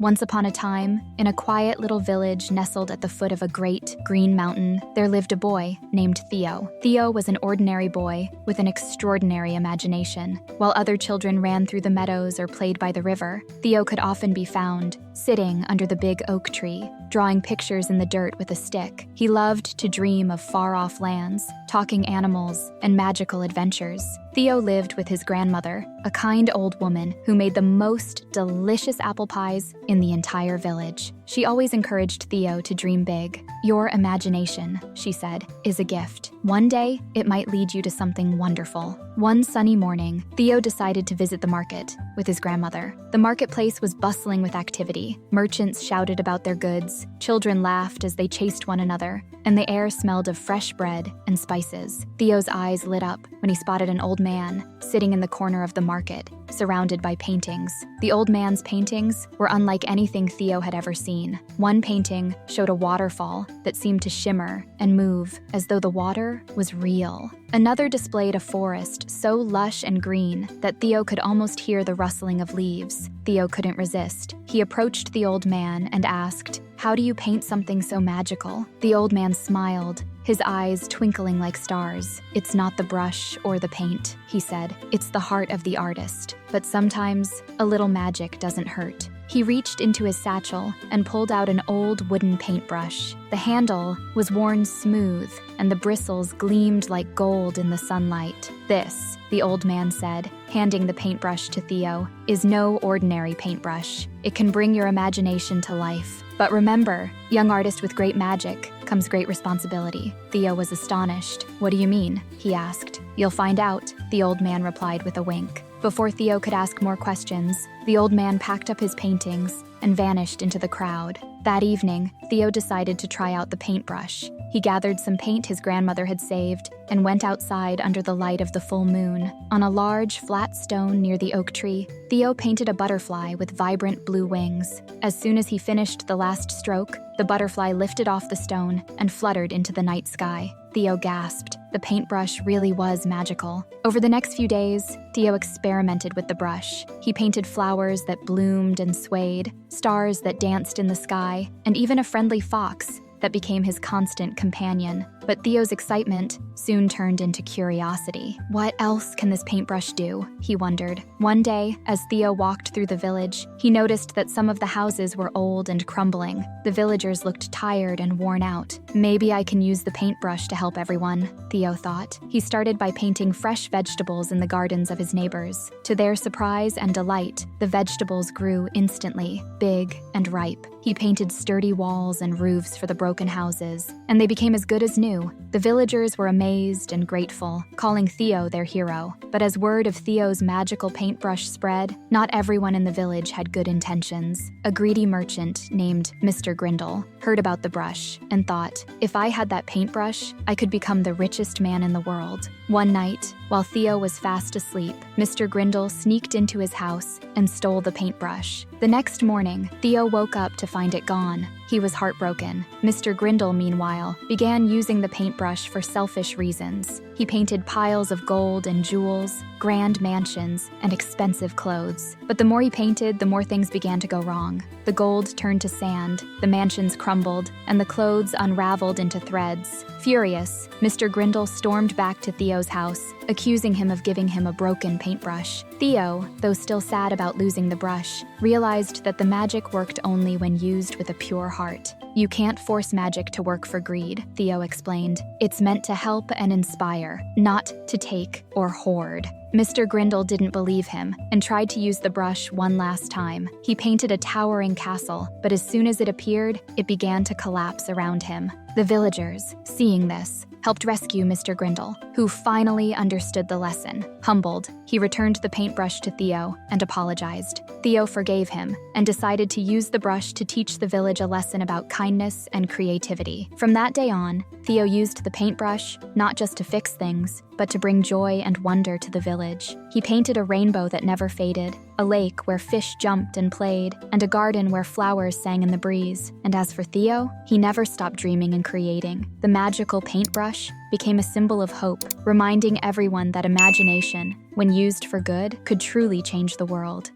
Once upon a time, in a quiet little village nestled at the foot of a great, green mountain, there lived a boy named Theo. Theo was an ordinary boy with an extraordinary imagination. While other children ran through the meadows or played by the river, Theo could often be found sitting under the big oak tree, drawing pictures in the dirt with a stick. He loved to dream of far-off lands, talking animals, and magical adventures. Theo lived with his grandmother, a kind old woman who made the most delicious apple pies in the entire village. She always encouraged Theo to dream big. "Your imagination," she said, "is a gift. One day, it might lead you to something wonderful." One sunny morning, Theo decided to visit the market with his grandmother. The marketplace was bustling with activity. Merchants shouted about their goods, children laughed as they chased one another, and the air smelled of fresh bread and spices. Theo's eyes lit up when he spotted an old man sitting in the corner of the market, surrounded by paintings. The old man's paintings were unlike anything Theo had ever seen. One painting showed a waterfall that seemed to shimmer and move as though the water was real. Another displayed a forest so lush and green that Theo could almost hear the rustling of leaves. Theo couldn't resist. He approached the old man and asked, "How do you paint something so magical?" The old man smiled, his eyes twinkling like stars. "It's not the brush or the paint," he said. "It's the heart of the artist. But sometimes, a little magic doesn't hurt." He reached into his satchel and pulled out an old wooden paintbrush. The handle was worn smooth, and the bristles gleamed like gold in the sunlight. "This," the old man said, handing the paintbrush to Theo, "is no ordinary paintbrush. It can bring your imagination to life. But remember, young artist, with great magic comes great responsibility." Theo was astonished. "What do you mean?" he asked. "You'll find out," the old man replied with a wink. Before Theo could ask more questions, the old man packed up his paintings and vanished into the crowd. That evening, Theo decided to try out the paintbrush. He gathered some paint his grandmother had saved and went outside under the light of the full moon. On a large, flat stone near the oak tree, Theo painted a butterfly with vibrant blue wings. As soon as he finished the last stroke, the butterfly lifted off the stone and fluttered into the night sky. Theo gasped. The paintbrush really was magical. Over the next few days, Theo experimented with the brush. He painted flowers that bloomed and swayed, stars that danced in the sky, and even a friendly fox that became his constant companion. But Theo's excitement soon turned into curiosity. What else can this paintbrush do? He wondered. One day, as Theo walked through the village, he noticed that some of the houses were old and crumbling. The villagers looked tired and worn out. "Maybe I can use the paintbrush to help everyone," Theo thought. He started by painting fresh vegetables in the gardens of his neighbors. To their surprise and delight, the vegetables grew instantly, big and ripe. He painted sturdy walls and roofs for the broken houses, and they became as good as new. The villagers were amazed and grateful, calling Theo their hero. But as word of Theo's magical paintbrush spread, not everyone in the village had good intentions. A greedy merchant named Mr. Grindle heard about the brush and thought, "If I had that paintbrush, I could become the richest man in the world." One night, while Theo was fast asleep, Mr. Grindle sneaked into his house and stole the paintbrush. The next morning, Theo woke up to find it gone. He was heartbroken. Mr. Grindle, meanwhile, began using the paintbrush for selfish reasons. He painted piles of gold and jewels, grand mansions, and expensive clothes. But the more he painted, the more things began to go wrong. The gold turned to sand, the mansions crumbled, and the clothes unraveled into threads. Furious, Mr. Grindle stormed back to Theo's house, accusing him of giving him a broken paintbrush. Theo, though still sad about losing the brush, realized that the magic worked only when used with a pure heart. "You can't force magic to work for greed," Theo explained. "It's meant to help and inspire, not to take or hoard." Mr. Grindle didn't believe him and tried to use the brush one last time. He painted a towering castle, but as soon as it appeared, it began to collapse around him. The villagers, seeing this, helped rescue Mr. Grindle, who finally understood the lesson. Humbled, he returned the paintbrush to Theo and apologized. Theo forgave him and decided to use the brush to teach the village a lesson about kindness and creativity. From that day on, Theo used the paintbrush not just to fix things, but to bring joy and wonder to the village. He painted a rainbow that never faded, a lake where fish jumped and played, and a garden where flowers sang in the breeze. And as for Theo, he never stopped dreaming and creating. The magical paintbrush became a symbol of hope, reminding everyone that imagination, when used for good, could truly change the world.